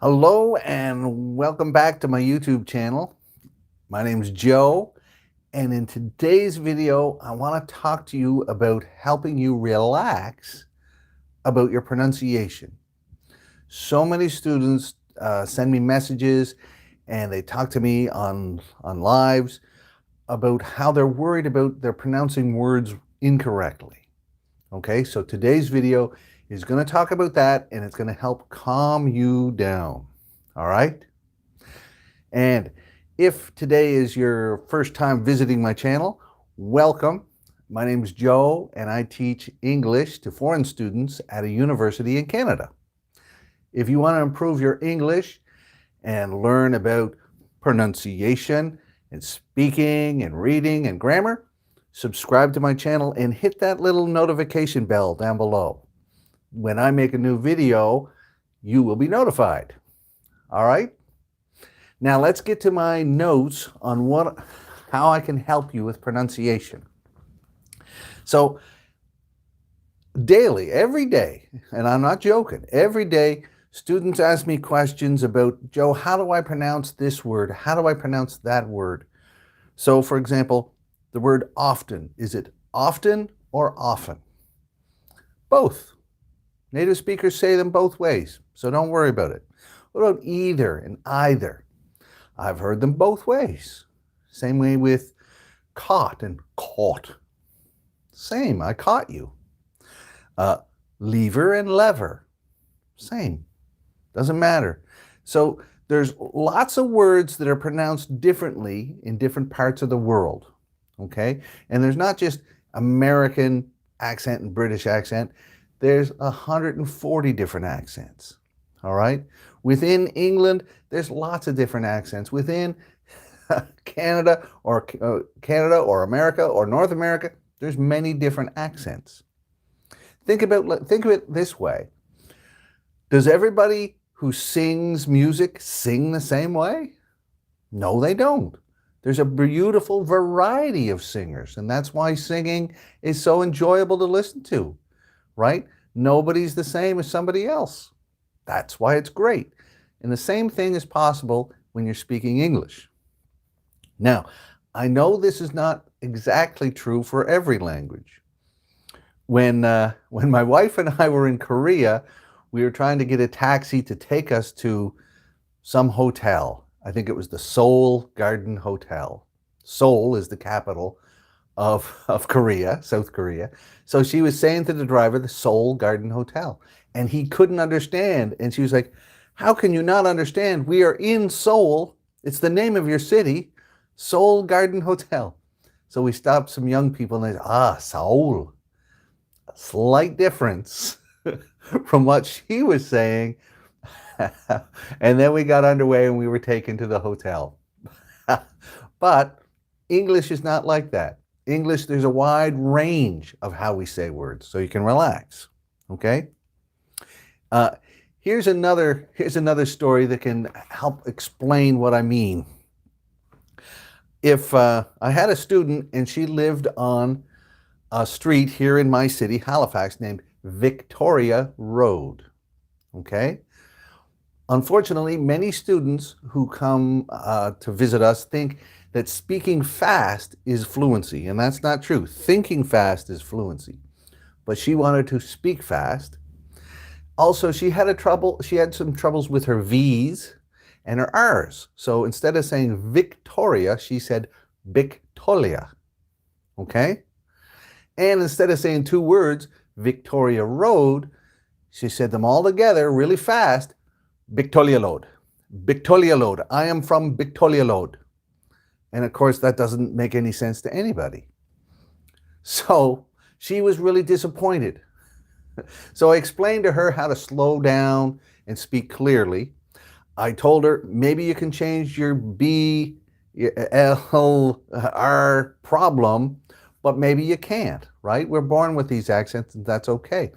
Hello and welcome back to my YouTube channel. My name is Joe, and in today's video, I want to talk to you about helping you relax about your pronunciation. So many students send me messages and they talk to me on lives about how they're worried about their pronouncing words incorrectly. Okay, so today's video is going to talk about that, and it's going to help calm you down. All right? And if today is your first time visiting my channel, welcome. My name is Joe, and I teach English to foreign students at a university in Canada. If you want to improve your English and learn about pronunciation and speaking and reading and grammar, subscribe to my channel and hit that little notification bell down below. When I make a new video, you will be notified. All right? Now let's get to my notes on how I can help you with pronunciation. So daily, every day, and I'm not joking, every day students ask me questions about, Joe, how do I pronounce this word? How do I pronounce that word? So for example, the word often, is it often or often? Both. Native speakers say them both ways, so don't worry about it. What about either and either? I've heard them both ways. Same way with caught and caught. Same, I caught you. Lever and lever. Same. Doesn't matter. So there's lots of words that are pronounced differently in different parts of the world. Okay? And there's not just American accent and British accent. There's 140 different accents. All right? Within England, there's lots of different accents. Within Canada or America or North America, there's many different accents. Think of it this way. Does everybody who sings music sing the same way? No, they don't. There's a beautiful variety of singers, and that's why singing is so enjoyable to listen to, right? Nobody's the same as somebody else. That's why it's great. And the same thing is possible when you're speaking English. Now, I know this is not exactly true for every language. When my wife and I were in Korea, we were trying to get a taxi to take us to some hotel. I think it was the Seoul Garden Hotel. Seoul is the capital of Korea, South Korea. So she was saying to the driver, the Seoul Garden Hotel. And he couldn't understand. And she was like, how can you not understand? We are in Seoul. It's the name of your city, Seoul Garden Hotel. So we stopped some young people and they said, Seoul. A slight difference from what she was saying. And then we got underway and we were taken to the hotel. But English is not like that. English, there's a wide range of how we say words, so you can relax, okay? Here's another story that can help explain what I mean. If I had a student and she lived on a street here in my city, Halifax, named Victoria Road, okay? Unfortunately, many students who come to visit us think that speaking fast is fluency, and that's not true. Thinking fast is fluency. But she wanted to speak fast. Also, she had some troubles with her V's and her R's. So instead of saying Victoria, she said Victoria. Okay? And instead of saying two words, Victoria Road, she said them all together really fast, Victoria Road. Victoria Road. I am from Victoria Road. And of course, that doesn't make any sense to anybody. So she was really disappointed. So I explained to her how to slow down and speak clearly. I told her, maybe you can change your B, L, R problem, but maybe you can't, right? We're born with these accents, and that's okay.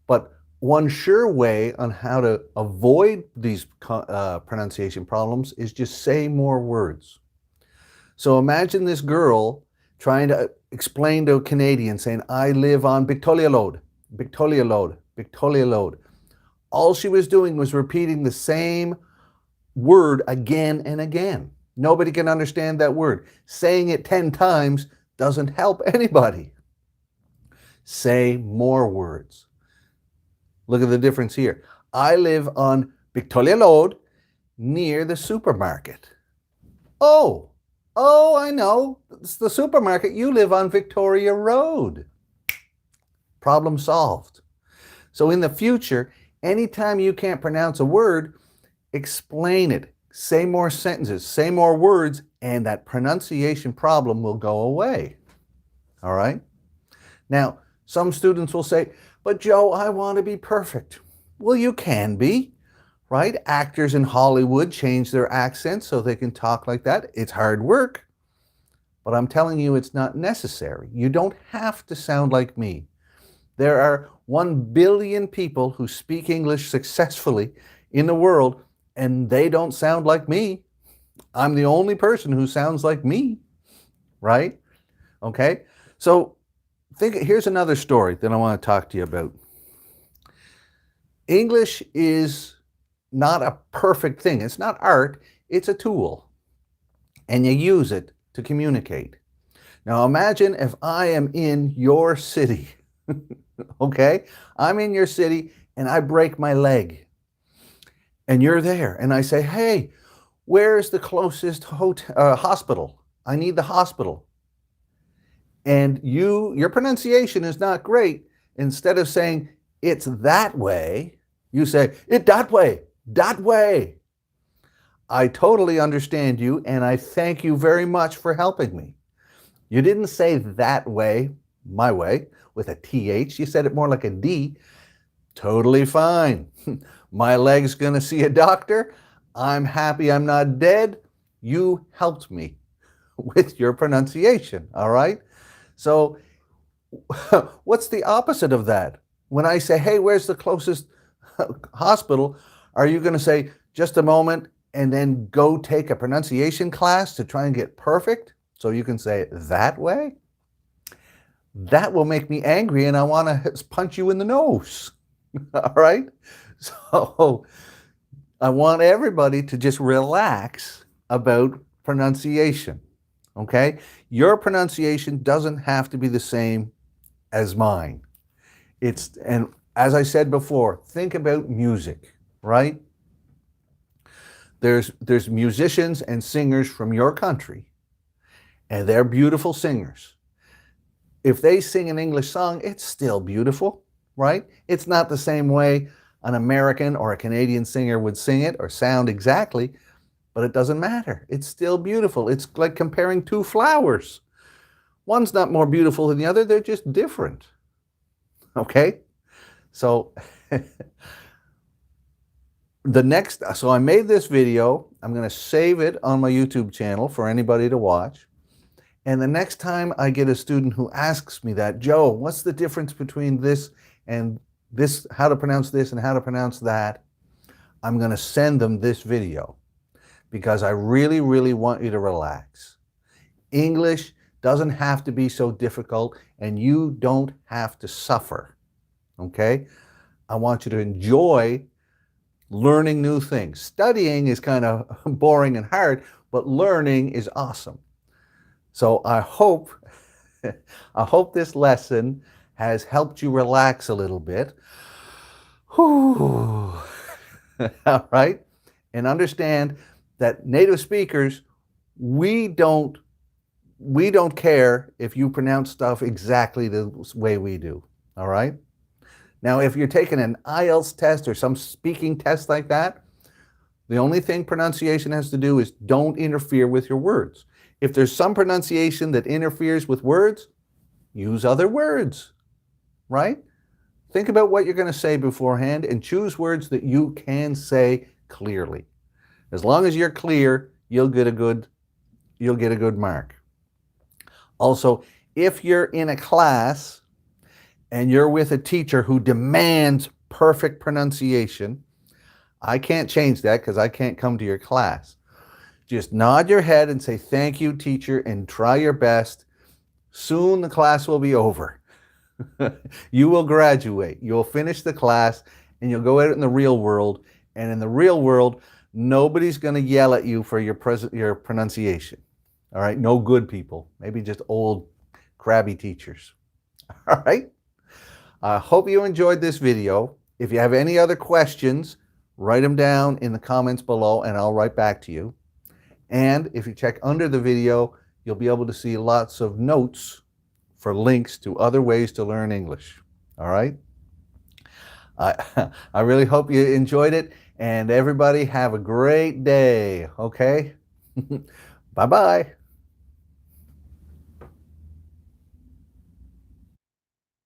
But one sure way on how to avoid these pronunciation problems is just say more words. So imagine this girl trying to explain to a Canadian saying, I live on Victoria Road, Victoria Road, Victoria Road. All she was doing was repeating the same word again and again. Nobody can understand that word. Saying it 10 times doesn't help anybody. Say more words. Look at the difference here. I live on Victoria Road near the supermarket. Oh, I know. It's the supermarket. You live on Victoria Road. Problem solved. So in the future, anytime you can't pronounce a word, explain it. Say more sentences, say more words, and that pronunciation problem will go away. All right? Now, some students will say, but Joe, I want to be perfect. Well, you can be, right? Actors in Hollywood change their accents so they can talk like that. It's hard work, but I'm telling you it's not necessary. You don't have to sound like me. There are 1 billion people who speak English successfully in the world, and they don't sound like me. I'm the only person who sounds like me, right? Okay? So here's another story that I want to talk to you about. English is not a perfect thing. It's not art. It's a tool. And you use it to communicate. Now imagine if I am in your city. Okay? I'm in your city and I break my leg. And you're there. And I say, hey, where's the closest hospital? I need the hospital. And your pronunciation is not great. Instead of saying, it's that way, you say, it that way, that way. I totally understand you, and I thank you very much for helping me. You didn't say that way, my way, with a TH. You said it more like a D. Totally fine. My leg's gonna see a doctor. I'm happy I'm not dead. You helped me with your pronunciation, all right? So what's the opposite of that? When I say, hey, where's the closest hospital? Are you gonna say, just a moment, and then go take a pronunciation class to try and get perfect so you can say it that way? That will make me angry and I wanna punch you in the nose, all right? So I want everybody to just relax about pronunciation, okay? Your pronunciation doesn't have to be the same as mine. And as I said before, think about music, right? There's musicians and singers from your country, and they're beautiful singers. If they sing an English song, it's still beautiful, right? It's not the same way an American or a Canadian singer would sing it or sound exactly, but it doesn't matter. It's still beautiful. It's like comparing two flowers. One's not more beautiful than the other, they're just different. Okay? So so I made this video. I'm going to save it on my YouTube channel for anybody to watch. And the next time I get a student who asks me that, Joe, what's the difference between this and this, how to pronounce this and how to pronounce that, I'm going to send them this video because I really, really want you to relax. English doesn't have to be so difficult and you don't have to suffer, okay? I want you to enjoy learning new things. Studying is kind of boring and hard, but learning is awesome. So I hope this lesson has helped you relax a little bit. Whew. All right? And understand that native speakers, we don't care if you pronounce stuff exactly the way we do. All right? Now, if you're taking an IELTS test or some speaking test like that, the only thing pronunciation has to do is don't interfere with your words. If there's some pronunciation that interferes with words, use other words, right? Think about what you're going to say beforehand and choose words that you can say clearly. As long as you're clear, you'll get a good mark. Also, if you're in a class and you're with a teacher who demands perfect pronunciation, I can't change that because I can't come to your class. Just nod your head and say, thank you, teacher, and try your best. Soon the class will be over. You will graduate. You'll finish the class, and you'll go out in the real world. And in the real world, nobody's going to yell at you for your pronunciation. All right, no good people, maybe just old crabby teachers. All right, I hope you enjoyed this video. If you have any other questions, write them down in the comments below and I'll write back to you. And if you check under the video, you'll be able to see lots of notes for links to other ways to learn English. All right? I really hope you enjoyed it, and everybody have a great day, okay? Bye-bye.